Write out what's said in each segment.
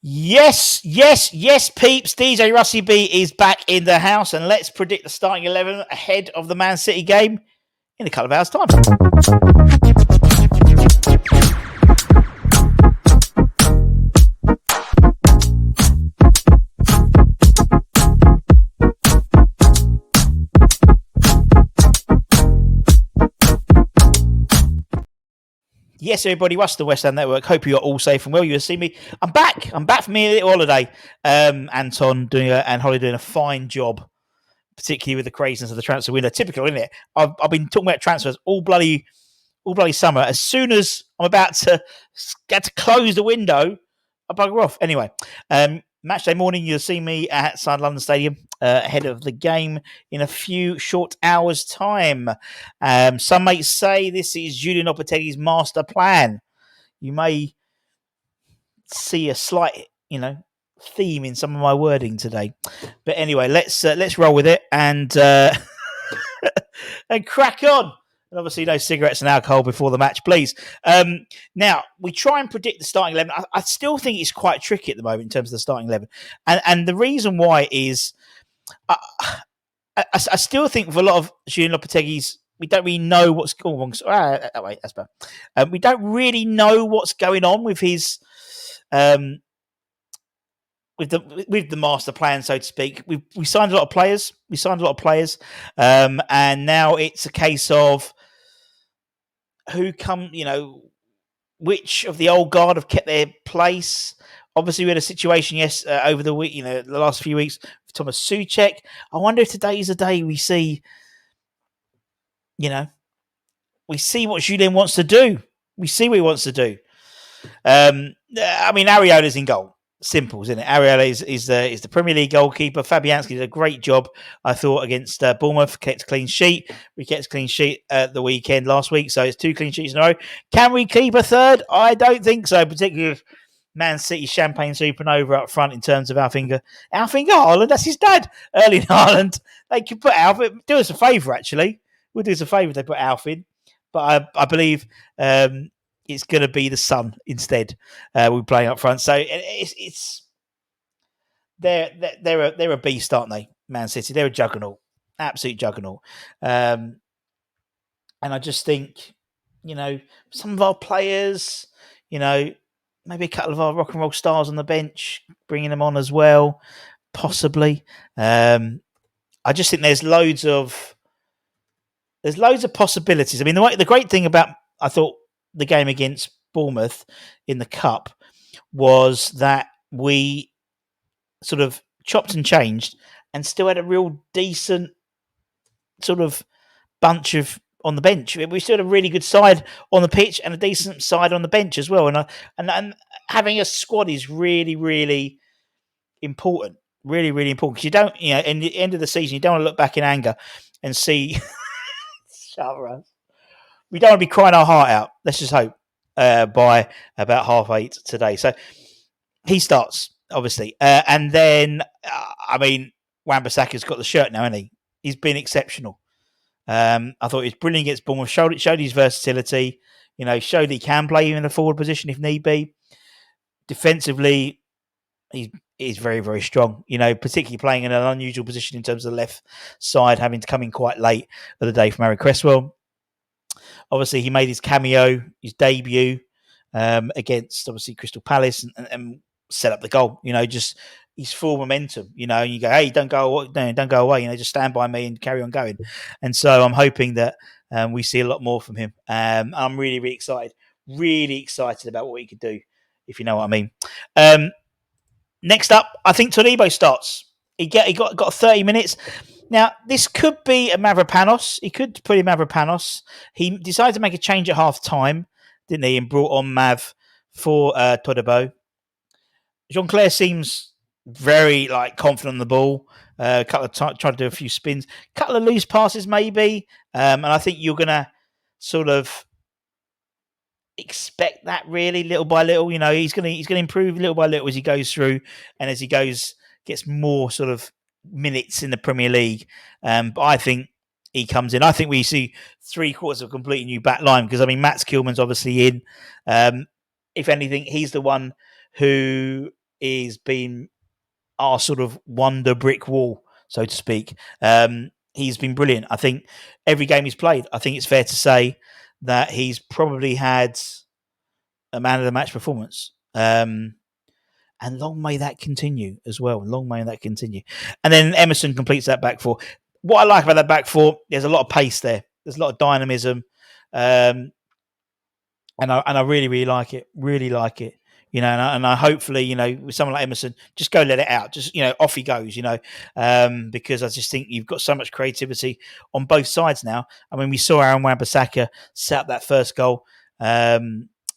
Yes, peeps. DJ Rusty B is back in the house, and let's predict the starting 11 ahead of the Man City game in a couple of hours' time. Yes, everybody, Russ the West Ham Network. Hope you're all safe and well. You see me. I'm back. I'm back from a little holiday. Anton and Holly doing a fine job, particularly with the craziness of the transfer window. Typical, isn't it? I've been talking about transfers all bloody summer. As soon as I'm about to get to close the window, I bugger off. Anyway, match day morning, you'll see me outside London Stadium ahead of the game in a few short hours' time. Some may say this is Julian Lopetegui's master plan. You may see a slight, theme in some of my wording today. But anyway, let's roll with it and and crack on. And obviously, no cigarettes and alcohol before the match, please. Now, we try and predict the starting 11. I still think it's quite tricky at the moment in terms of the starting 11. And the reason why is I still think with a lot of Julian Lopetegui's, we don't really know what's going on. Wait, that's bad. We don't really know what's going on with his... with the master plan, so to speak. We signed a lot of players. And now it's a case of which of the old guard have kept their place. Obviously, we had a situation over the week, the last few weeks with Thomas Souček. I wonder if today is the day we see, we see what Julien wants to do. We see what he wants to do. Areola's in goal. Simple, isn't it? Areola is the Premier League goalkeeper. Fabianski did a great job, I thought, against Bournemouth. Kept a clean sheet. We kept a clean sheet at the weekend last week, so it's 2 clean sheets in a row. Can we keep a third? I don't think so, particularly with Man City champagne supernova up front in terms of Alf-Inge Haaland. That's his dad, Erling Haaland. They could put Alf. Do us a favour, actually. We'll do us a favour if they put Alf in. But I believe... it's going to be the son instead. We're playing up front, so it's they're a beast, aren't they? Man City, they're a juggernaut, absolute juggernaut. And I just think, some of our players, maybe a couple of our rock and roll stars on the bench, bringing them on as well, possibly. I just think there's loads of possibilities. I mean, the great thing about, I thought, the game against Bournemouth in the Cup was that we sort of chopped and changed and still had a real decent sort of bunch of on the bench. We still had a really good side on the pitch and a decent side on the bench as well. And having a squad is really, really important. Really, really important. Because you don't, in the end of the season, you don't want to look back in anger and see... We don't want to be crying our heart out. Let's just hope by about 8:30 today. So he starts, obviously. And then, Wan-Bissaka's got the shirt now, hasn't he? He's been exceptional. I thought he was brilliant against Bournemouth. Showed his versatility. Showed he can play in a forward position if need be. Defensively, he's very, very strong. Particularly playing in an unusual position in terms of the left side, having to come in quite late of the day from Harry Cresswell. Obviously, he made his cameo, his debut against obviously Crystal Palace and set up the goal. Just his full momentum. And you go, hey, don't go away. Just stand by me and carry on going. And so I'm hoping that we see a lot more from him. I'm really, really excited about what he could do, if you know what I mean. Next up, I think Todibo starts. He got 30 minutes. Now, this could be a Mavropanos. He could put in Mavropanos. He decided to make a change at half time, didn't he? And brought on Mav for Todibo. Jean-Claire seems very confident on the ball. A couple of times, tried to do a few spins. A couple of loose passes, maybe. And I think you're going to sort of expect that really little by little. He's going to improve little by little as he goes through and as he gets more sort of minutes in the Premier League. But I think he comes in. I think we see 3/4 of a completely new back line because, Mats Kilman's obviously in. If anything, he's the one who is been our sort of wonder brick wall, so to speak. He's been brilliant. I think every game he's played, I think it's fair to say that he's probably had a man of the match performance. And long may that continue as well. Long may that continue. And then Emerson completes that back four. What I like about that back four, there's a lot of pace there. There's a lot of dynamism. And I really, really like it. Really like it. You know, and I hopefully, you know, with someone like Emerson, just go let it out. Just, you know, off he goes, you know, because I just think you've got so much creativity on both sides now. I mean, we saw Aaron Wan-Bissaka set up that first goal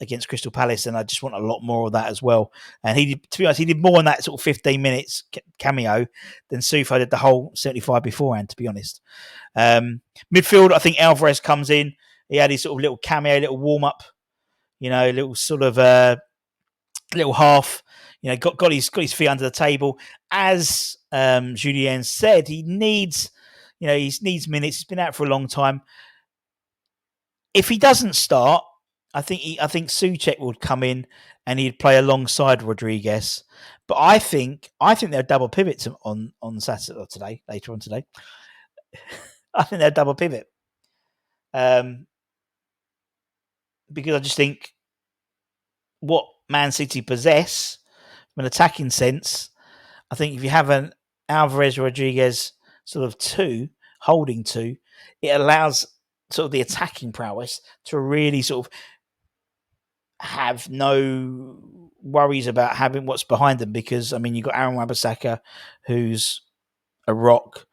against Crystal Palace, and I just want a lot more of that as well. And he did, to be honest, he did more in that sort of 15 minutes cameo than Soufo did the whole 75 beforehand, to be honest. Midfield, I think Alvarez comes in. He had his sort of little cameo, little warm-up, you know, little sort of little half, you know, got his feet under the table. As Julien said, he needs, you know, he needs minutes. He's been out for a long time. If he doesn't start, I think Souček would come in and he'd play alongside Rodriguez. But I think they'll double pivot on Saturday or today, later on today. I think they'll double pivot. Because I just think what Man City possess from an attacking sense, I think if you have an Alvarez Rodriguez sort of holding two, it allows sort of the attacking prowess to really sort of have no worries about having what's behind them, because I mean you've got Aaron Wan-Bissaka who's a rock,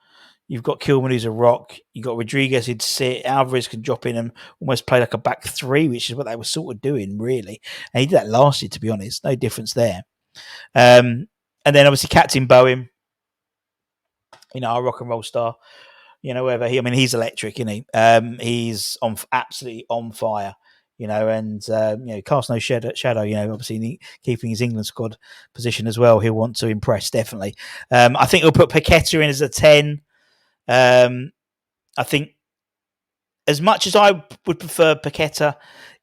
you've got Kilman who's a rock, you've got Rodriguez who'd sit, Alvarez can drop in and almost play like a back three, which is what they were sort of doing really, and he did that last year, to be honest. No difference there. And then obviously Captain Bowen, you know, our rock and roll star, you know, wherever he's electric, isn't he? He's absolutely on fire. You know, and you know, cast no shadow. You know, obviously keeping his England squad position as well. He'll want to impress, definitely. I think he'll put Paqueta in as a 10. I think as much as I would prefer Paqueta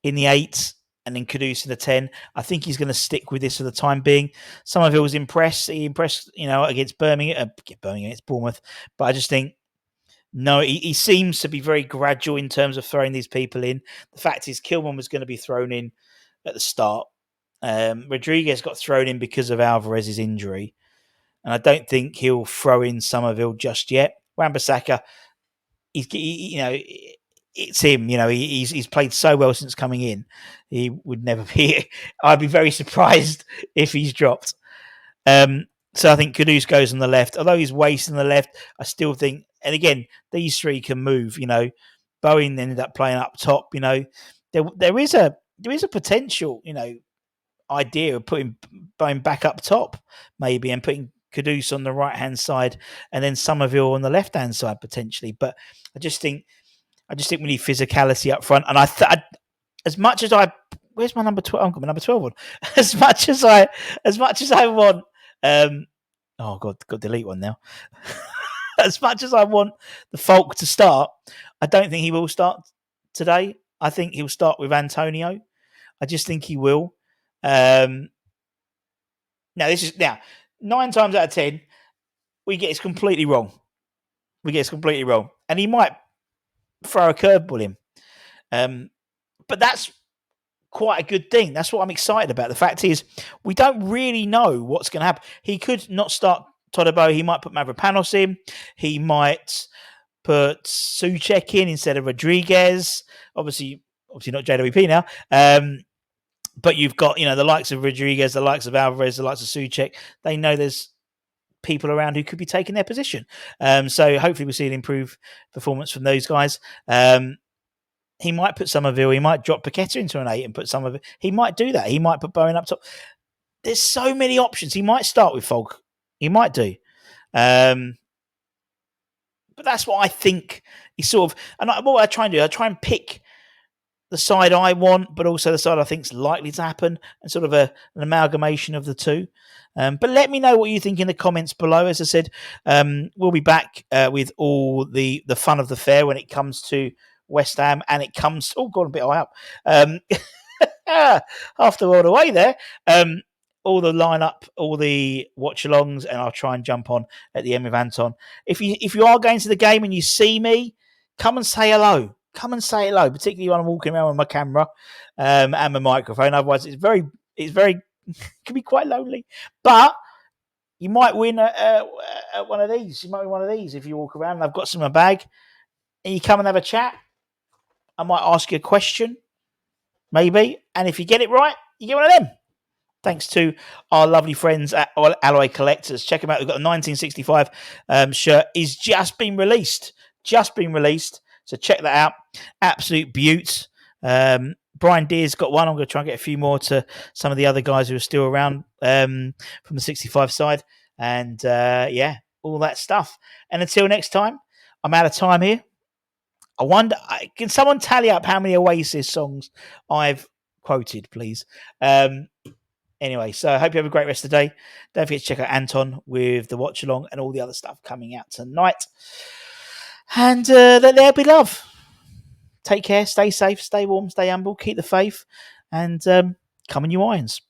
in the 8 and then Kudus in the 10, I think he's going to stick with this for the time being. Somerville was impressed. He impressed, you know, against Birmingham against Bournemouth, but I just think. No, he seems to be very gradual in terms of throwing these people in. The fact is, Kilman was going to be thrown in at the start. Rodriguez got thrown in because of Alvarez's injury. And I don't think he'll throw in Somerville just yet. Wan-Bissaka, you know, it's him. You know, he's played so well since coming in. He would never be. I'd be very surprised if he's dropped. So I think Kudus goes on the left. Although he's wasting the left, I still think, and again, these three can move. You know, Bowen ended up playing up top. You know, there is a potential, you know, idea of putting Bowen back up top, maybe, and putting Kudus on the right hand side, and then Somerville on the left hand side potentially. But I just think we need physicality up front. And as much as I, where's my number 12? I've got my number 12 on. As much as I want. Oh God, got to delete one now. As much as I want the Falk to start, I don't think he will start today. I think he'll start with Antonio. I just think he will. Now 9 times out of 10, we get it completely wrong. And he might throw a curveball in. But that's quite a good thing. That's what I'm excited about. The fact is, we don't really know what's going to happen. He could not start Todibo. He might put Mavropanos in. He might put Souček in instead of Rodriguez. Obviously not JWP now. But you've got, you know, the likes of Rodriguez, the likes of Alvarez, the likes of Souček. They know there's people around who could be taking their position. So hopefully we'll see an improved performance from those guys. He might put Somerville. He might drop Paqueta into an 8 and put Somerville. He might do that. He might put Bowen up top. There's so many options. He might start with Falk. He might do. But that's what I think. He's sort of, and what I try and do, I try and pick the side I want, but also the side I think is likely to happen, and sort of an amalgamation of the two. But let me know what you think in the comments below. As I said, we'll be back with all the fun of the fair when it comes to West Ham, and it comes. Oh, got a bit high up. Half the world away there. all the lineup, all the watch alongs, and I'll try and jump on at the end with Anton. If you are going to the game and you see me, come and say hello. Come and say hello, particularly when I'm walking around with my camera and my microphone. Otherwise, it's very can be quite lonely. But you might win at one of these. You might win one of these if you walk around and I've got some in my bag and you come and have a chat. I might ask you a question, maybe. And if you get it right, you get one of them. Thanks to our lovely friends at Alloy Collectors. Check them out. We've got a 1965 shirt. Is just been released. So check that out. Absolute beaut. Brian Deer's got one. I'm going to try and get a few more to some of the other guys who are still around from the 65 side. And all that stuff. And until next time, I'm out of time here. I wonder, can someone tally up how many Oasis songs I've quoted, please? Anyway, so I hope you have a great rest of the day. Don't forget to check out Anton with the watch along and all the other stuff coming out tonight. And let there be love. Take care, stay safe, stay warm, stay humble, keep the faith, and come on, you irons.